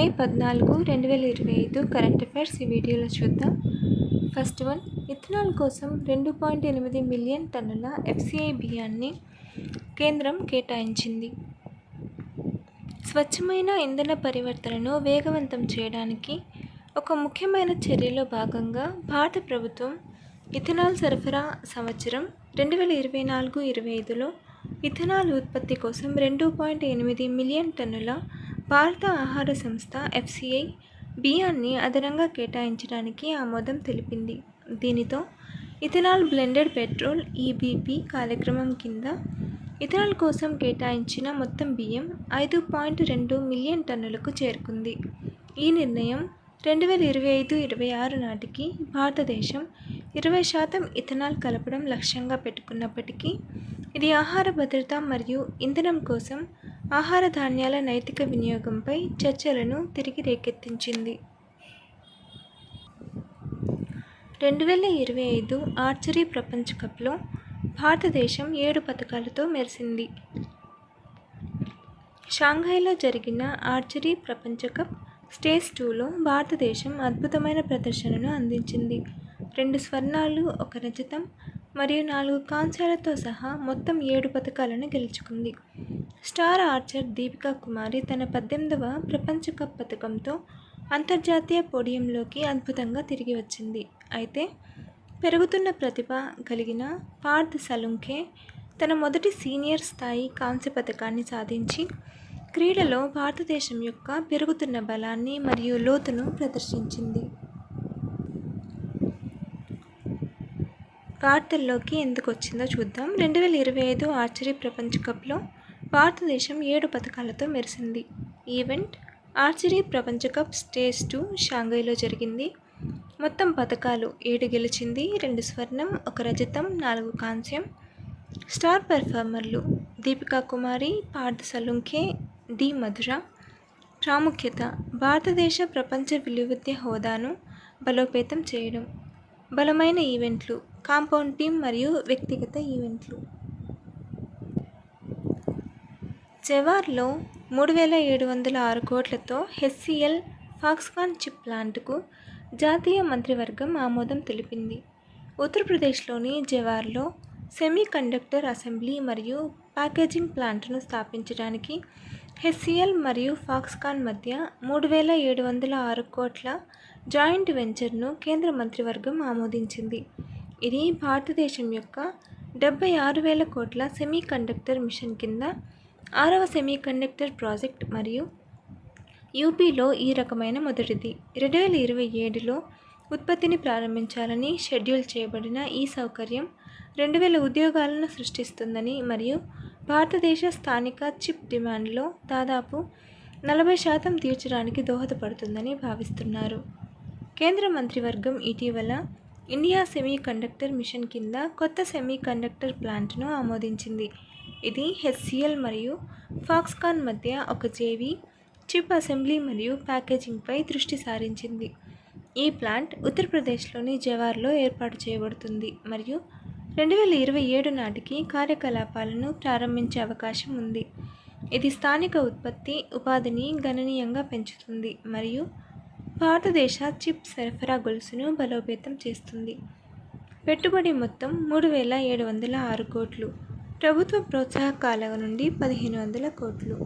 July 14, 2025 current affairs ఈ వీడియోలో చూద్దాం. ఫస్ట్ వన్, ఇథనాల్ కోసం 2.8 మిలియన్ టన్నుల FCI బియ్యాన్ని కేంద్రం కేటాయించింది. స్వచ్ఛమైన ఇంధన పరివర్తనను వేగవంతం చేయడానికి ఒక ముఖ్యమైన చర్యలో భాగంగా భారత ప్రభుత్వం ఇథనాల్ సరఫరా సంవత్సరం 2024-25లో ఇథనాల్ ఉత్పత్తి కోసం 2.8 మిలియన్ టన్నుల భారత ఆహార సంస్థ FCI బియ్యాన్ని అదనంగా కేటాయించడానికి ఆమోదం తెలిపింది. దీనితో ఇథనాల్ బ్లెండెడ్ పెట్రోల్ EBP కార్యక్రమం కింద ఇథనాల్ కోసం కేటాయించిన మొత్తం బియ్యం 5.2 మిలియన్ టన్నులకు చేరుకుంది. ఈ నిర్ణయం 2025-26 నాటికి భారతదేశం 20% ఇథనాల్ కలపడం లక్ష్యంగా పెట్టుకున్నప్పటికీ, ఇది ఆహార భద్రత మరియు ఇంధనం కోసం ఆహార ధాన్యాల నైతిక వినియోగంపై చర్చలను తిరిగి రేకెత్తించింది. 2025 ఆర్చరీ ప్రపంచ కప్లో భారతదేశం 7 పతకాలతో మెరిసింది. షాంఘైలో జరిగిన ఆర్చరీ ప్రపంచ కప్ స్టేజ్ 2లో భారతదేశం అద్భుతమైన ప్రదర్శనను అందించింది. 2 స్వర్ణాలు, 1 రజతం మరియు 4 కాంస్యాలతో సహా మొత్తం 7 పతకాలను గెలుచుకుంది. స్టార్ ఆర్చర్ దీపికా కుమారి తన 18వ ప్రపంచ కప్ పతకంతో అంతర్జాతీయ పోడియంలోకి అద్భుతంగా తిరిగి వచ్చింది. అయితే పెరుగుతున్న ప్రతిభ కలిగిన పార్థ్ సలుంఖే తన మొదటి సీనియర్ స్థాయి కాంస్య పతకాన్ని సాధించి క్రీడలో భారతదేశం యొక్క పెరుగుతున్న బలాన్ని మరియు లోతును ప్రదర్శించింది. వార్తల్లోకి ఎందుకు వచ్చిందో చూద్దాం. 2025 ఆర్చరీ ప్రపంచ కప్లో భారతదేశం 7 పతకాలతో మెరిసింది. ఈవెంట్ ఆర్చరీ ప్రపంచ కప్ స్టేజ్ 2 షాంఘైలో జరిగింది. మొత్తం పతకాలు 7 గెలిచింది. 2 స్వర్ణం, 1 రజతం, 4 కాంస్యం. స్టార్ పెర్ఫార్మర్లు దీపికా కుమారి, పార్థ్ సలుంఖే, డి మధుర. ప్రాముఖ్యత: భారతదేశ ప్రపంచ విలువిద్య హోదాను బలోపేతం చేయడం. బలమైన ఈవెంట్లు: కాంపౌండ్ టీం మరియు వ్యక్తిగత ఈవెంట్లు. జవార్లో 3,706 కోట్లతో HCL ఫాక్స్కాన్ చిప్ ప్లాంట్కు జాతీయ మంత్రివర్గం ఆమోదం తెలిపింది. ఉత్తరప్రదేశ్లోని జవార్లో సెమీ కండక్టర్ అసెంబ్లీ మరియు ప్యాకేజింగ్ ప్లాంట్ను స్థాపించడానికి HCL మరియు ఫాక్స్కాన్ మధ్య 3,706 కోట్ల జాయింట్ వెంచర్ను కేంద్ర మంత్రివర్గం ఆమోదించింది. ఇది భారతదేశం యొక్క 76,000 కోట్ల సెమీ కండక్టర్ మిషన్ కింద 6వ సెమీ కండక్టర్ ప్రాజెక్ట్ మరియు యూపీలో ఈ రకమైన మొదటిది. 2027లో ఉత్పత్తిని ప్రారంభించాలని షెడ్యూల్ చేయబడిన ఈ సౌకర్యం 2,000 ఉద్యోగాలను సృష్టిస్తుందని మరియు భారతదేశ స్థానిక చిప్ డిమాండ్లో దాదాపు 40% తీర్చడానికి దోహదపడుతుందని భావిస్తున్నారు. కేంద్ర మంత్రివర్గం ఇటీవల ఇండియా సెమీ కండక్టర్ మిషన్ కింద కొత్త సెమీ కండక్టర్ ప్లాంట్ను ఆమోదించింది. ఇది HCL మరియు ఫాక్స్కాన్ మధ్య ఒక JV చిప్ అసెంబ్లీ మరియు ప్యాకేజింగ్పై దృష్టి సారించింది. ఈ ప్లాంట్ ఉత్తరప్రదేశ్లోని జవార్లో ఏర్పాటు చేయబడుతుంది మరియు 2027 నాటికి కార్యకలాపాలను ప్రారంభించే అవకాశం ఉంది. ఇది స్థానిక ఉత్పత్తి, ఉపాధిని గణనీయంగా పెంచుతుంది మరియు భారతదేశ చిప్ సరఫరా గొలుసును బలోపేతం చేస్తుంది. పెట్టుబడి మొత్తం 3,706 కోట్లు. ప్రభుత్వ ప్రోత్సాహకాల నుండి 1,500 కోట్లు.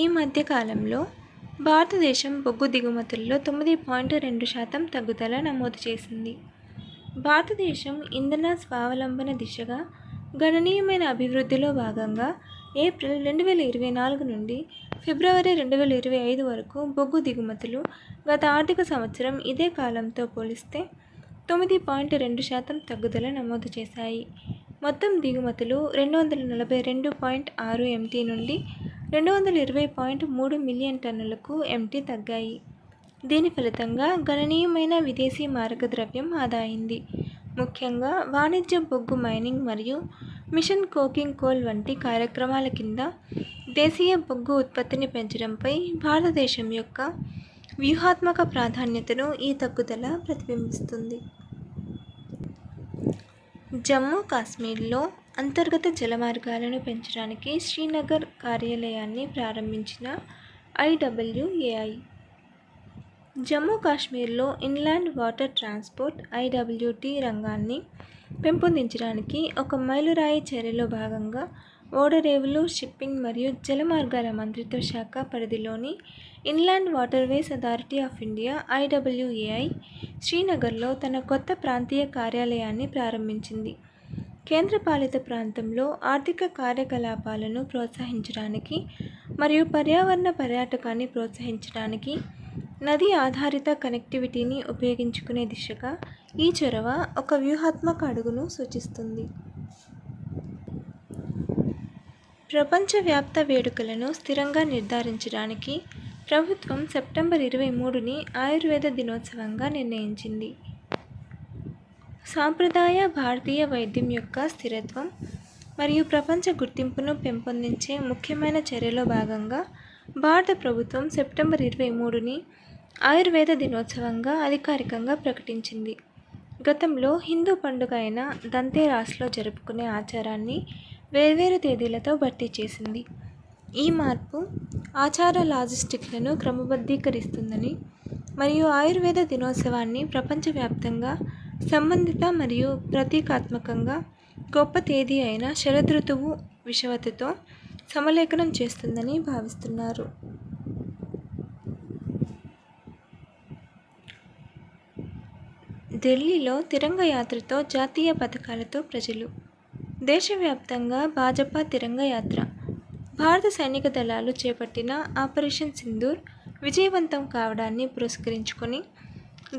ఈ మధ్య కాలంలో భారతదేశం బొగ్గు దిగుమతుల్లో 9.2% తగ్గుదల నమోదు చేసింది. భారతదేశం ఇంధన స్వావలంబన దిశగా గణనీయమైన అభివృద్ధిలో భాగంగా ఏప్రిల్ 2024 నుండి ఫిబ్రవరి 2025 వరకు బొగ్గు దిగుమతులు గత ఆర్థిక సంవత్సరం ఇదే కాలంతో పోలిస్తే 9.2% తగ్గుదల నమోదు చేశాయి. మొత్తం దిగుమతులు 242.6 MT నుండి 220.3 మిలియన్ టన్నులకు MT తగ్గాయి. దీని ఫలితంగా గణనీయమైన విదేశీ మారక ద్రవ్యం ఆదా అయింది. ముఖ్యంగా వాణిజ్య బొగ్గు మైనింగ్ మరియు మిషన్ కోకింగ్ కోల్ వంటి కార్యక్రమాల కింద దేశీయ బొగ్గు ఉత్పత్తిని పెంచడంపై భారతదేశం యొక్క వ్యూహాత్మక ప్రాధాన్యతను ఈ తగ్గుదల ప్రతిబింబిస్తుంది. జమ్మూ కాశ్మీర్లో అంతర్గత జలమార్గాలను పెంచడానికి శ్రీనగర్ కార్యాలయాన్ని ప్రారంభించిన IWAI. జమ్మూ కాశ్మీర్లో ఇన్లాండ్ వాటర్ ట్రాన్స్పోర్ట్ IWT రంగాన్ని పెంపొందించడానికి ఒక మైలురాయి చర్యలో భాగంగా ఓడరేవులు, షిప్పింగ్ మరియు జలమార్గాల మంత్రిత్వ శాఖ పరిధిలోని inland waterways authority of India IWAI శ్రీనగర్లో తన కొత్త ప్రాంతీయ కార్యాలయాన్ని ప్రారంభించింది. కేంద్రపాలిత ప్రాంతంలో ఆర్థిక కార్యకలాపాలను ప్రోత్సహించడానికి మరియు పర్యావరణ పర్యాటకాన్ని ప్రోత్సహించడానికి నదీ ఆధారిత కనెక్టివిటీని ఉపయోగించుకునే దిశగా ఈ చొరవ ఒక వ్యూహాత్మక అడుగును సూచిస్తుంది. ప్రపంచవ్యాప్త వేడుకలను స్థిరంగా నిర్ధారించడానికి ప్రభుత్వం సెప్టెంబర్ 23ని ఆయుర్వేద దినోత్సవంగా నిర్ణయించింది. సాంప్రదాయ భారతీయ వైద్యం యొక్క స్థిరత్వం మరియు ప్రపంచ గుర్తింపును పెంపొందించే ముఖ్యమైన చర్యలో భాగంగా భారత ప్రభుత్వం సెప్టెంబర్ 23ని ఆయుర్వేద దినోత్సవంగా అధికారికంగా ప్రకటించింది. గతంలో హిందూ పండుగ అయిన ధన్తెరస్లో జరుపుకునే ఆచారాన్ని వేర్వేరు తేదీలతో భర్తీ చేసింది. ఈ మార్పు ఆచార లాజిస్టిక్లను క్రమబద్ధీకరిస్తుందని మరియు ఆయుర్వేద దినోత్సవాన్ని ప్రపంచవ్యాప్తంగా సంబంధిత మరియు ప్రతీకాత్మకంగా గొప్ప తేదీ అయిన శరదృతువు విషువత్తుతో సమలేఖనం చేస్తుందని భావిస్తున్నారు. ఢిల్లీలో తిరంగ యాత్రతో జాతీయ పతాకాలతో ప్రజలు. దేశవ్యాప్తంగా భాజపా తిరంగ యాత్ర. భారత సైనిక దళాలు చేపట్టిన ఆపరేషన్ సింధూర్ విజయవంతం కావడాన్ని పురస్కరించుకొని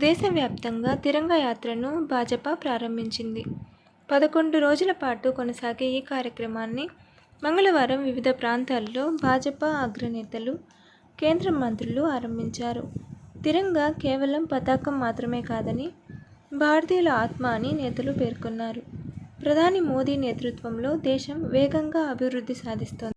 దేశవ్యాప్తంగా తిరంగ యాత్రను భాజపా ప్రారంభించింది. 11 రోజుల పాటు కొనసాగే ఈ కార్యక్రమాన్ని మంగళవారం వివిధ ప్రాంతాల్లో భాజపా అగ్రనేతలు, కేంద్ర మంత్రులు ఆరంభించారు. తిరంగా కేవలం పతాకం మాత్రమే కాదని, భారతీయుల ఆత్మ అని నేతలు పేర్కొన్నారు. ప్రధాని మోదీ నేతృత్వంలో దేశం వేగంగా అభివృద్ధి సాధిస్తోంది.